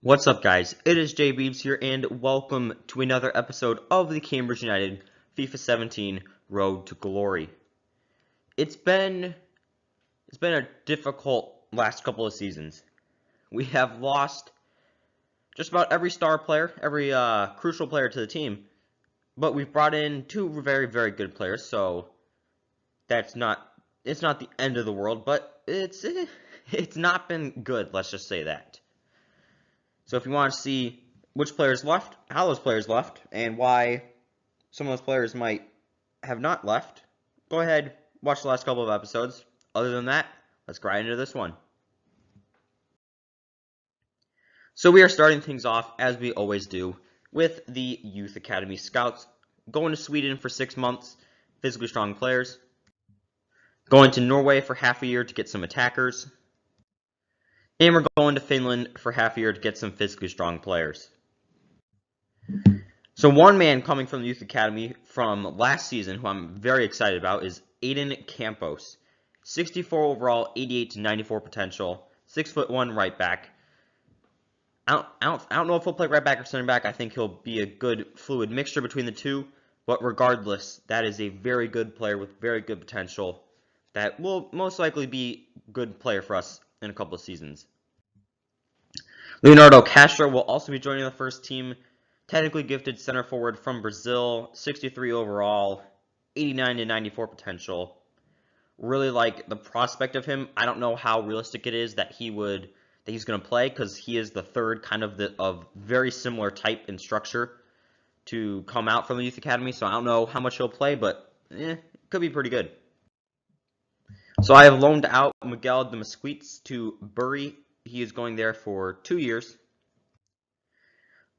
What's up, guys? It is Jay Beebs here, and welcome to another episode of the Cambridge United FIFA 17 Road to Glory. It's been a difficult last couple of seasons. We have lost just about every star player, every crucial player to the team, but we've brought in two very, very good players. So it's not the end of the world, but it's not been good. Let's just say that. So if you want to see which players left, how those players left, and why some of those players might have not left, go ahead, watch the last couple of episodes. Other than that, let's grind into this one. So we are starting things off, as we always do, with the Youth Academy Scouts. Going to Sweden for 6 months, physically strong players. Going to Norway for half a year to get some attackers. And we're going to Finland for half a year to get some physically strong players. So one man coming from the Youth Academy from last season, who I'm very excited about, is Aiden Campos. 64 overall, 88 to 94 potential, 6'1" right back. I don't know if he'll play right back or center back. I think he'll be a good fluid mixture between the two. But regardless, that is a very good player with very good potential that will most likely be a good player for us in a couple of seasons. Leonardo Castro will also be joining the first team. Technically gifted center forward from Brazil, 63 overall, 89 to 94 potential. Really like the prospect of him. I don't know how realistic it is that he's going to play, because he is the third kind of very similar type and structure to come out from the Youth Academy. So I don't know how much he'll play, but it could be pretty good. So I have loaned out Miguel de Mesquites to Bury. He is going there for 2 years.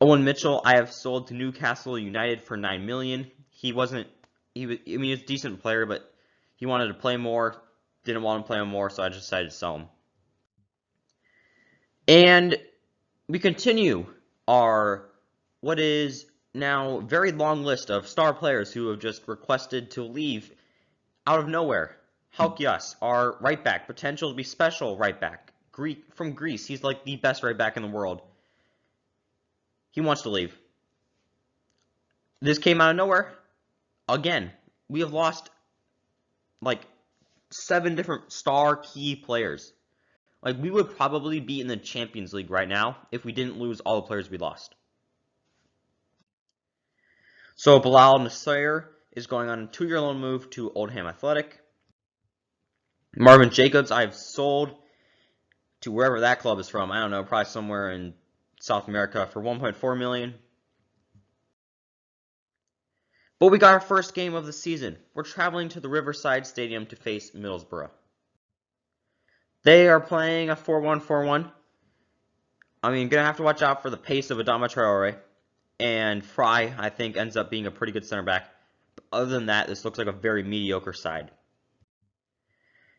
Owen Mitchell, I have sold to Newcastle United for $9 million. He's a decent player, but he wanted to play more. Didn't want to play more, so I just decided to sell him. And we continue our what is now very long list of star players who have just requested to leave out of nowhere. Halkias, our right back, potential to be special right back. From Greece, he's like the best right back in the world. He wants to leave. This came out of nowhere. Again, we have lost like 7 different star key players. Like, we would probably be in the Champions League right now if we didn't lose all the players we lost. So Bilal Nasser is going on a 2-year loan move to Oldham Athletic. Marvin Jacobs, I've sold to wherever that club is from. I don't know, probably somewhere in South America for $1.4 million. But we got our first game of the season. We're traveling to the Riverside Stadium to face Middlesbrough. They are playing a 4-1-4-1. I mean, gonna have to watch out for the pace of Adama Traore. And Fry, I think, ends up being a pretty good center back. But other than that, this looks like a very mediocre side.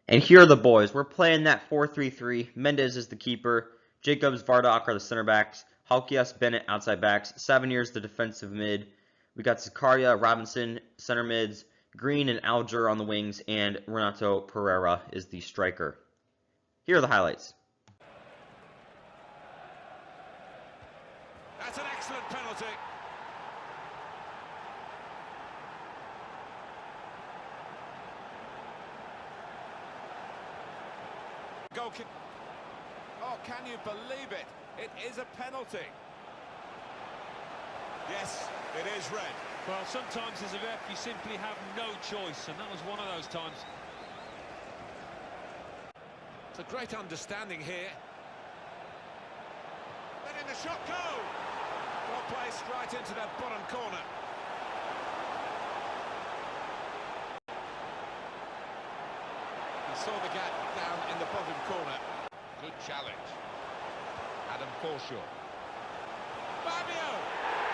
And here are the boys. We're playing that 4-3-3. Mendes is the keeper. Jacobs, Vardock are the center backs. Halkias, Bennett, outside backs. Savanier's the defensive mid. We got Zakaria, Robinson, center mids. Green and Alger on the wings. And Renato Pereira is the striker. Here are the highlights. That's an excellent penalty. Goalkeeper. Oh, can you believe it? It is a penalty. Yes, it is red. Well, sometimes as a ref you simply have no choice, and that was one of those times. It's a great understanding here. Letting the shot go. Well placed right into that bottom corner. He saw the gap down in the bottom corner. Good challenge. Adam Forshaw. Fabio!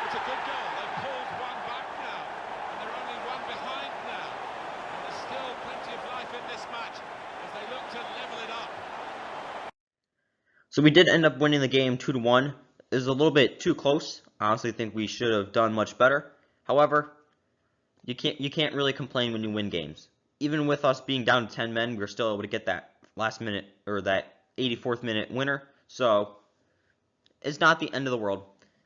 It's a good goal. They've pulled one back now, and they're only one behind now. And there's still plenty of life in this match as they look to level it up. So we did end up winning the game 2-1. It was a little bit too close. I honestly think we should have done much better. However, you can't really complain when you win games. Even with us being down to 10 men, we were still able to get that last minute, or that 84th minute winner. So it's not the end of the world.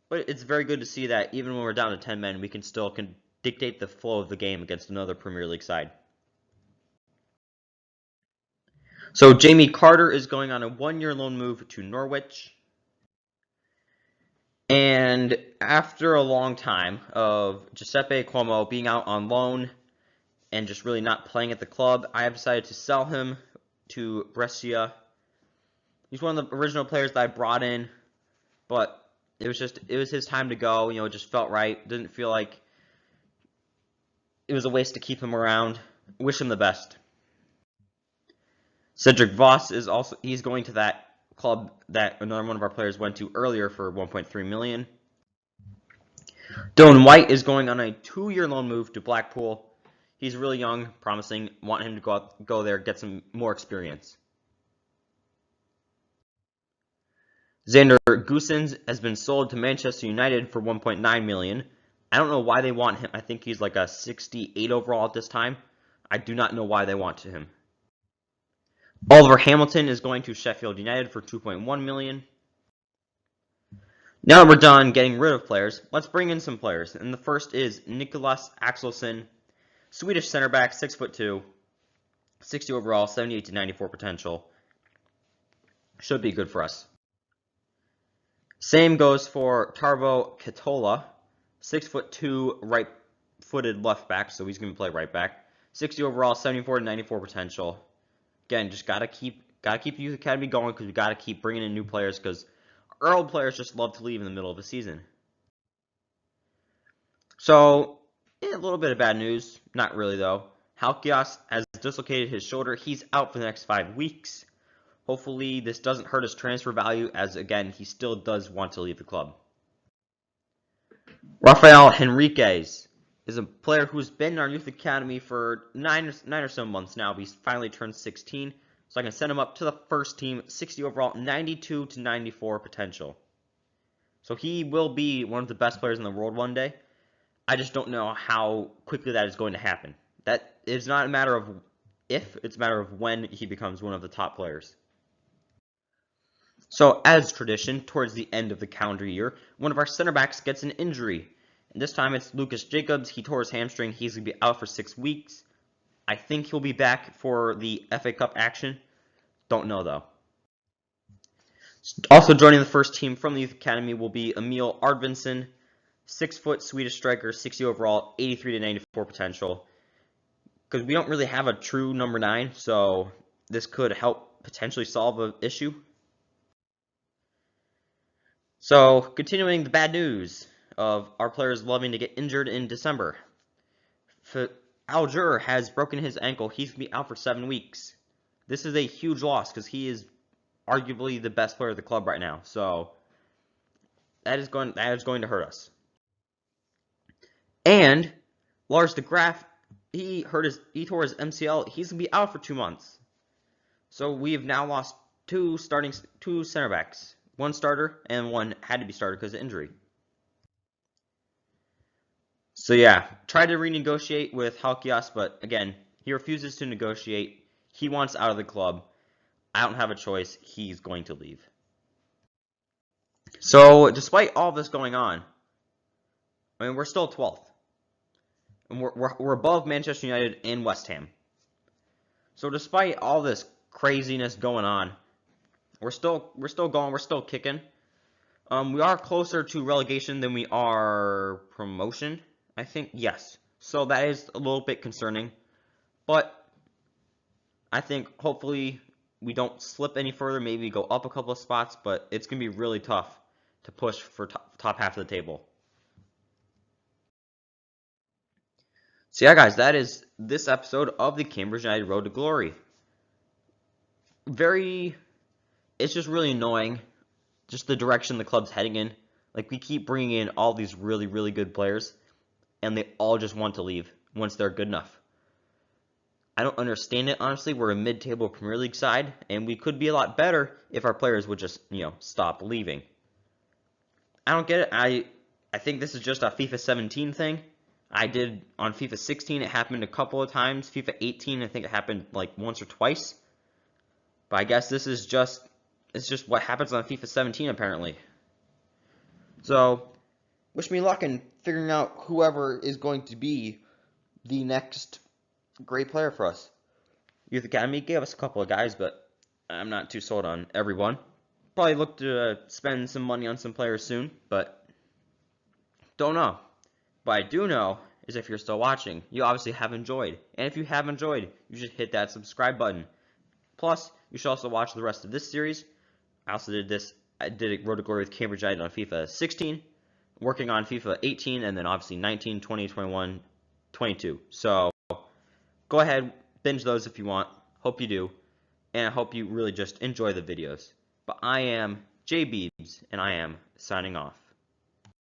But it's very good to see that even when we're down to 10 men, we can still dictate the flow of the game against another Premier League side. So Jamie Carter is going on a 1-year loan move to Norwich. And after a long time of Giuseppe Cuomo being out on loan and just really not playing at the club, I have decided to sell him to Brescia. He's one of the original players that I brought in, but it was his time to go. It just felt right. Didn't feel like it was a waste to keep him around. Wish him the best. Cedric Voss he's going to that club that another one of our players went to earlier for 1.3 million. Dylan White is going on a 2-year loan move to Blackpool. He's really young, promising. Want him to go there, get some more experience. Xander Goossens has been sold to Manchester United for 1.9 million. I don't know why they want him. I think he's like a 68 overall at this time. I do not know why they want him. Oliver Hamilton is going to Sheffield United for 2.1 million. Now that we're done getting rid of players, let's bring in some players. And the first is Nicholas Axelsson, Swedish center back, 6'2", 60 overall, 78 to 94 potential. Should be good for us. Same goes for Tarvo Ketola, 6'2", right-footed left back, so he's going to play right back. 60 overall, 74 to 94 potential. Again, just gotta keep youth academy going because we gotta keep bringing in new players because our old players just love to leave in the middle of the season. So, a little bit of bad news, not really though. Halkias has dislocated his shoulder. He's out for the next 5 weeks. Hopefully, this doesn't hurt his transfer value, as again, he still does want to leave the club. Rafael Henriquez is a player who's been in our youth academy for 9 or so months now, but he's finally turned 16. So I can send him up to the first team, 60 overall, 92 to 94 potential. So he will be one of the best players in the world one day. I just don't know how quickly that is going to happen. That is not a matter of if, it's a matter of when he becomes one of the top players. So as tradition, towards the end of the calendar year, one of our center backs gets an injury. And this time it's Lucas Jacobs. He tore his hamstring. He's going to be out for 6 weeks. I think he'll be back for the FA Cup action. Don't know, though. Also joining the first team from the Youth Academy will be Emile Ardvinson, 6' Swedish striker, 60 overall, 83 to 94 potential. Because we don't really have a true number 9, so this could help potentially solve an issue. So, continuing the bad news of our players loving to get injured in December. Alger has broken his ankle. He's going to be out for 7 weeks. This is a huge loss because he is arguably the best player of the club right now. So, that is going to hurt us. And Lars de Graaf, he tore his MCL. He's going to be out for 2 months. So, we have now lost two center backs. One starter and one had to be started because of injury. So yeah, tried to renegotiate with Halkias, but again, he refuses to negotiate. He wants out of the club. I don't have a choice. He's going to leave. So despite all this going on, I mean, we're still 12th. And we're above Manchester United and West Ham. So despite all this craziness going on, we're still going. We're still kicking. We are closer to relegation than we are promotion, I think. Yes. So that is a little bit concerning. But I think hopefully we don't slip any further. Maybe go up a couple of spots. But it's going to be really tough to push for top half of the table. So yeah, guys, that is this episode of the Cambridge United Road to Glory. It's just really annoying, just the direction the club's heading in. Like, we keep bringing in all these really, really good players, and they all just want to leave once they're good enough. I don't understand it, honestly. We're a mid-table Premier League side, and we could be a lot better if our players would just, stop leaving. I don't get it. I think this is just a FIFA 17 thing. I did on FIFA 16, it happened a couple of times. FIFA 18, I think it happened like once or twice. But I guess this is just... It's just what happens on FIFA 17, apparently. So, wish me luck in figuring out whoever is going to be the next great player for us. Youth Academy gave us a couple of guys, but I'm not too sold on everyone. Probably look to spend some money on some players soon, but don't know. What I do know is if you're still watching, you obviously have enjoyed. And if you have enjoyed, you should hit that subscribe button. Plus, you should also watch the rest of this series. I did Road to Glory with Cambridge United on FIFA 16, working on FIFA 18, and then obviously 19, 20, 21, 22. So, go ahead, binge those if you want. Hope you do. And I hope you really just enjoy the videos. But I am Jay Beebs, and I am signing off.